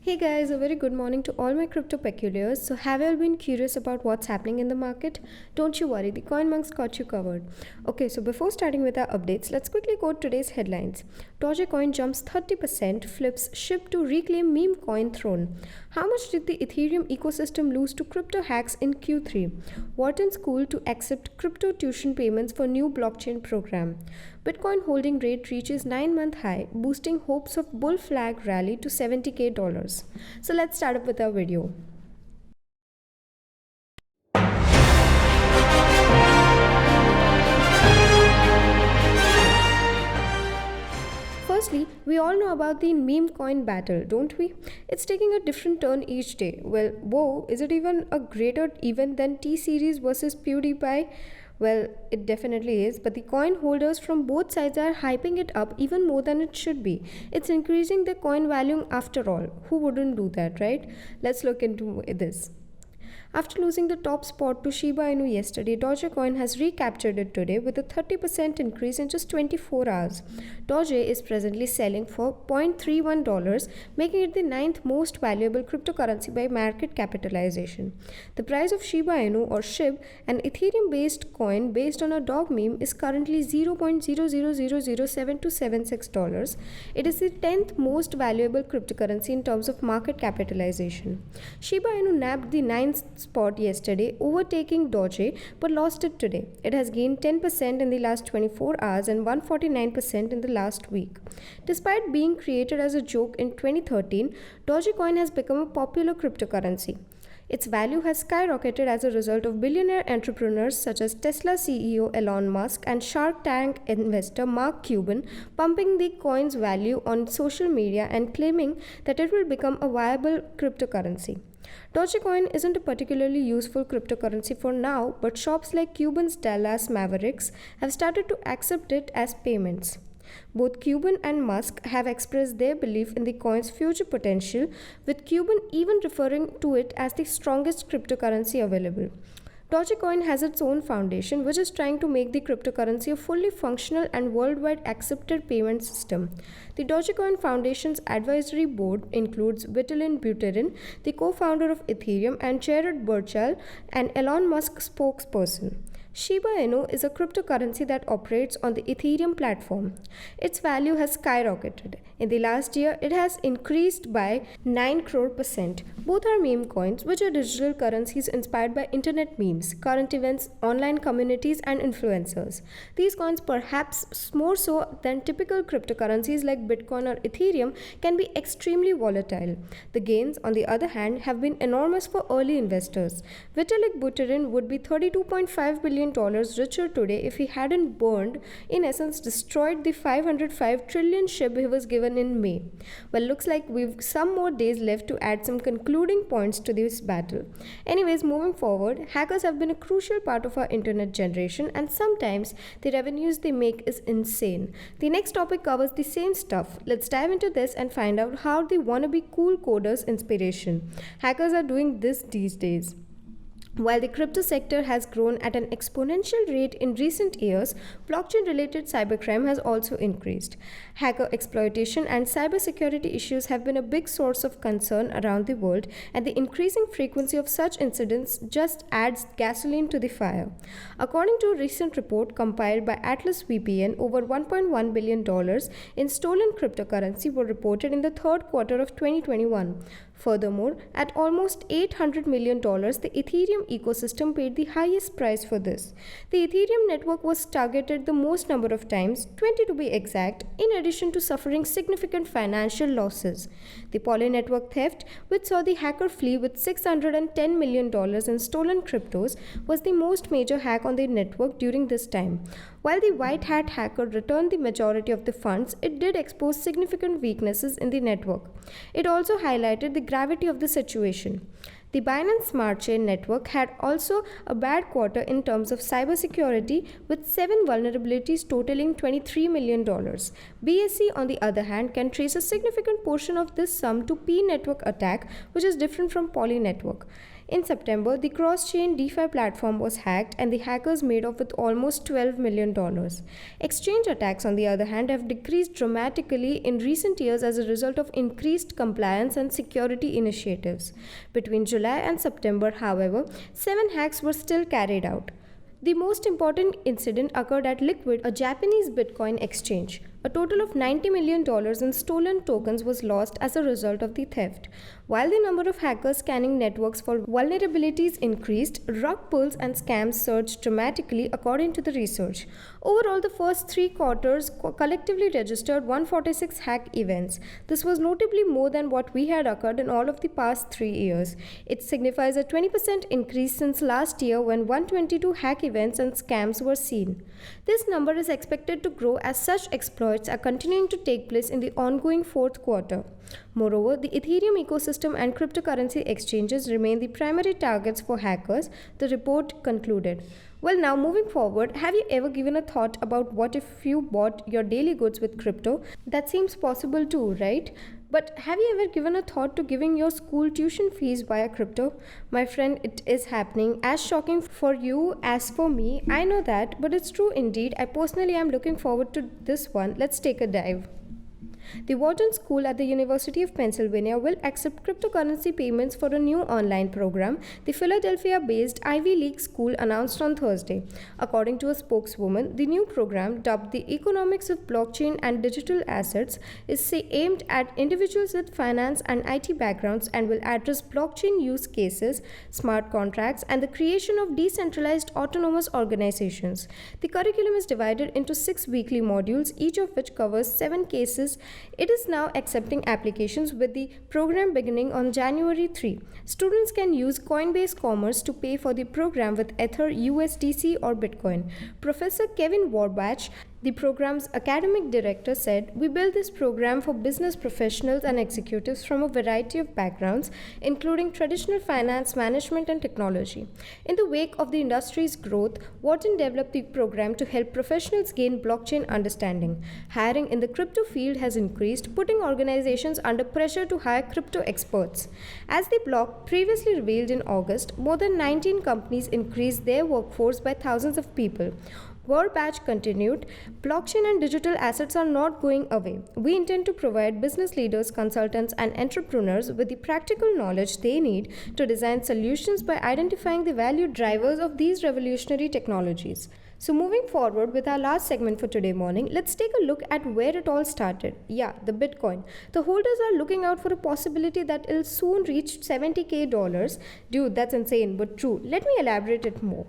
Hey guys, a very good morning to all my crypto peculiars. So, have you all been curious about what's happening in the market? Don't you worry, the Coin Monks got you covered. Okay, so before starting with our updates, let's quickly go today's headlines. Dogecoin jumps 30%, flips SHIB to reclaim meme coin throne. How much did the Ethereum ecosystem lose to crypto hacks in Q3? Wharton School to accept crypto tuition payments for new blockchain program. Bitcoin holding rate reaches 9-month high, boosting hopes of bull flag rally to $70k dollars. So let's start up with our video. Firstly, we all know about the meme coin battle, don't we? It's taking a different turn each day. Well, whoa, is it even a greater event than T Series versus PewDiePie? Well, it definitely is, but the coin holders from both sides are hyping it up even more than it should be. It's increasing the coin value after all. Who wouldn't do that, right? Let's look into this. After losing the top spot to Shiba Inu yesterday, Dogecoin has recaptured it today with a 30% increase in just 24 hours. Doge is presently selling for $0.31, making it the ninth most valuable cryptocurrency by market capitalization. The price of Shiba Inu or SHIB, an Ethereum-based coin based on a dog meme, is currently $0.00007276. It is the 10th most valuable cryptocurrency in terms of market capitalization. Shiba Inu nabbed the ninth spot yesterday, overtaking Doge, but lost it today. It has gained 10% in the last 24 hours and 149% in the last week. Despite being created as a joke in 2013, Dogecoin has become a popular cryptocurrency. Its value has skyrocketed as a result of billionaire entrepreneurs such as Tesla CEO Elon Musk and Shark Tank investor Mark Cuban pumping the coin's value on social media and claiming that it will become a viable cryptocurrency. Dogecoin isn't a particularly useful cryptocurrency for now, but shops like Cuban's Dallas Mavericks have started to accept it as payments. Both Cuban and Musk have expressed their belief in the coin's future potential, with Cuban even referring to it as the strongest cryptocurrency available. Dogecoin has its own foundation, which is trying to make the cryptocurrency a fully functional and worldwide accepted payment system. The Dogecoin Foundation's advisory board includes Vitalik Buterin, the co-founder of Ethereum, and Jared Birchall, an Elon Musk spokesperson. Shiba Inu is a cryptocurrency that operates on the Ethereum platform. Its value has skyrocketed. In the last year, it has increased by 9 crore percent. Both are meme coins, which are digital currencies inspired by internet memes, current events, online communities, and influencers. These coins, perhaps more so than typical cryptocurrencies like Bitcoin or Ethereum, can be extremely volatile. The gains, on the other hand, have been enormous for early investors. Vitalik Buterin would be $32.5 billion richer today if he hadn't burned, in essence destroyed, the 505 trillion SHIB he was given in May. Well, looks like we've some more days left to add some concluding points to this battle. Anyways, moving forward, hackers have been a crucial part of our internet generation, and sometimes the revenues they make is insane. The next topic covers the same stuff. Let's dive into this and find out how the wannabe cool coders inspiration hackers are doing this these days. While the crypto sector has grown at an exponential rate in recent years, blockchain-related cybercrime has also increased. Hacker exploitation and cybersecurity issues have been a big source of concern around the world, and the increasing frequency of such incidents just adds gasoline to the fire. According to a recent report compiled by Atlas VPN, over $1.1 billion in stolen cryptocurrency were reported in the third quarter of 2021. Furthermore, at almost $800 million, the Ethereum ecosystem paid the highest price for this. The Ethereum network was targeted the most number of times, 20 to be exact, in addition to suffering significant financial losses. The Poly network theft, which saw the hacker flee with $610 million in stolen cryptos, was the most major hack on the network during this time. While the white hat hacker returned the majority of the funds, it did expose significant weaknesses in the network. It also highlighted the gravity of the situation. The Binance Smart Chain network had also a bad quarter in terms of cybersecurity, with 7 vulnerabilities totaling $23 million. BSC, on the other hand, can trace a significant portion of this sum to P network attack, which is different from Poly network. In September, the cross-chain DeFi platform was hacked and the hackers made off with almost $12 million. Exchange attacks, on the other hand, have decreased dramatically in recent years as a result of increased compliance and security initiatives. Between July and September, however, 7 hacks were still carried out. The most important incident occurred at Liquid, a Japanese Bitcoin exchange. A total of $90 million in stolen tokens was lost as a result of the theft. While the number of hackers scanning networks for vulnerabilities increased, rug pulls and scams surged dramatically according to the research. Overall, the first 3 quarters collectively registered 146 hack events. This was notably more than what we had occurred in all of the past 3 years. It signifies a 20% increase since last year when 122 hack events and scams were seen. This number is expected to grow as such exploits are continuing to take place in the ongoing fourth quarter. Moreover, the Ethereum ecosystem and cryptocurrency exchanges remain the primary targets for hackers, the report concluded. Well, now moving forward, have you ever given a thought about what if you bought your daily goods with crypto? That seems possible too, right? But have you ever given a thought to giving your school tuition fees via crypto? My friend, it is happening. As shocking for you as for me, I know that, but it's true indeed. I personally am looking forward to this one. Let's take a dive. The Wharton School at the University of Pennsylvania will accept cryptocurrency payments for a new online program, the Philadelphia-based Ivy League school announced on Thursday. According to a spokeswoman, the new program, dubbed the Economics of Blockchain and Digital Assets, is aimed at individuals with finance and IT backgrounds and will address blockchain use cases, smart contracts, and the creation of decentralized autonomous organizations. The curriculum is divided into 6 weekly modules, each of which covers 7 cases. It is now accepting applications with the program beginning on January 3. Students can use Coinbase Commerce to pay for the program with Ether, USDC, or Bitcoin. Professor Kevin Warbach, the program's academic director, said, "We built this program for business professionals and executives from a variety of backgrounds, including traditional finance, management, and technology." In the wake of the industry's growth, Wharton developed the program to help professionals gain blockchain understanding. Hiring in the crypto field has increased, putting organizations under pressure to hire crypto experts. As the block previously revealed in August, more than 19 companies increased their workforce by thousands of people. Warbach continued, "Blockchain and digital assets are not going away. We intend to provide business leaders, consultants, and entrepreneurs with the practical knowledge they need to design solutions by identifying the value drivers of these revolutionary technologies." So moving forward with our last segment for today morning, let's take a look at where it all started. Yeah, the Bitcoin. The holders are looking out for a possibility that it'll soon reach $70,000. Dude, that's insane, but true. Let me elaborate it more.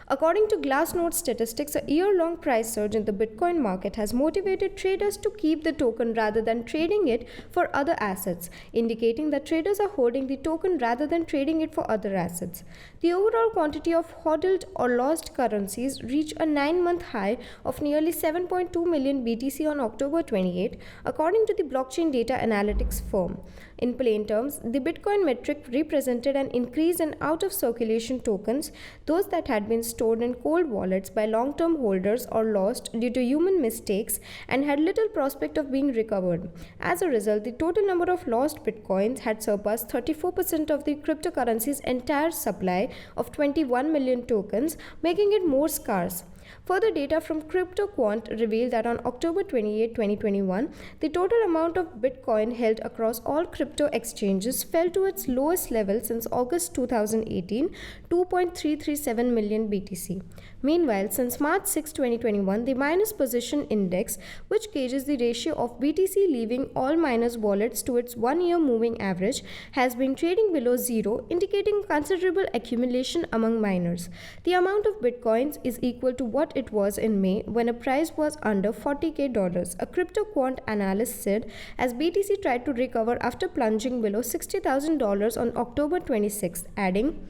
According to Glassnode statistics, a year-long price surge in the Bitcoin market has motivated traders to keep the token rather than trading it for other assets, indicating that traders are holding the token rather than trading it for other assets. The overall quantity of hodled or lost currencies reached a 9-month high of nearly 7.2 million BTC on October 28, according to the blockchain data analytics firm. In plain terms, the Bitcoin metric represented an increase in out-of-circulation tokens, those that had been stored in cold wallets by long-term holders or lost due to human mistakes and had little prospect of being recovered. As a result, the total number of lost Bitcoins had surpassed 34% of the cryptocurrency's entire supply of 21 million tokens, making it more scarce. Further data from CryptoQuant revealed that on October 28, 2021, the total amount of Bitcoin held across all crypto exchanges fell to its lowest level since August 2018, 2.337 million BTC. Meanwhile, since March 6, 2021, the Miners Position Index, which gauges the ratio of BTC leaving all miners' wallets to its 1-year moving average, has been trading below zero, indicating considerable accumulation among miners. The amount of Bitcoins is equal to what it was in May when a price was under $40,000, a CryptoQuant analyst said, as BTC tried to recover after plunging below $60,000 on October 26, adding,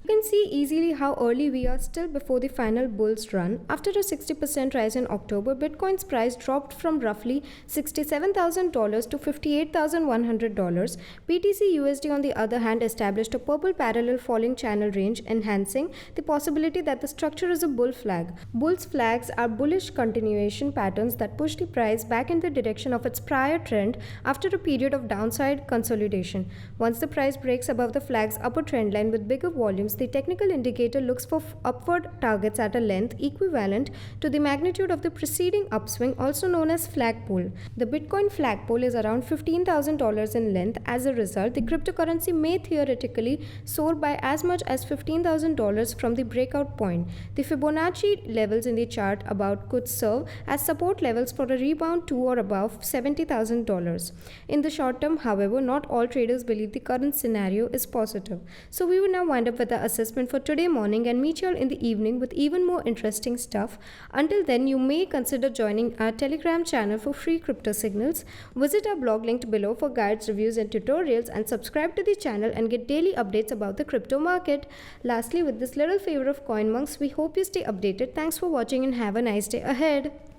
You can see easily how early we are still before the final bull's run. After a 60% rise in October, Bitcoin's price dropped from roughly $67,000 to $58,100. BTC USD, on the other hand, established a purple parallel falling channel range, enhancing the possibility that the structure is a bull flag. Bull's flags are bullish continuation patterns that push the price back in the direction of its prior trend after a period of downside consolidation. Once the price breaks above the flag's upper trend line with bigger volumes, the technical indicator looks for upward targets at a length equivalent to the magnitude of the preceding upswing, also known as flagpole. The Bitcoin flagpole is around $15,000 in length. As a result, the cryptocurrency may theoretically soar by as much as $15,000 from the breakout point. The Fibonacci levels in the chart above could serve as support levels for a rebound to or above $70,000. In the short term, however, not all traders believe the current scenario is positive. So we will now wind up with the assessment for today morning and meet you all in the evening with even more interesting stuff. Until then, you may consider joining our Telegram channel for free crypto signals. Visit our blog linked below for guides, reviews and tutorials, and subscribe to the channel and get daily updates about the crypto market. Lastly, with this little favor of CoinMonks, we hope you stay updated. Thanks for watching and have a nice day ahead.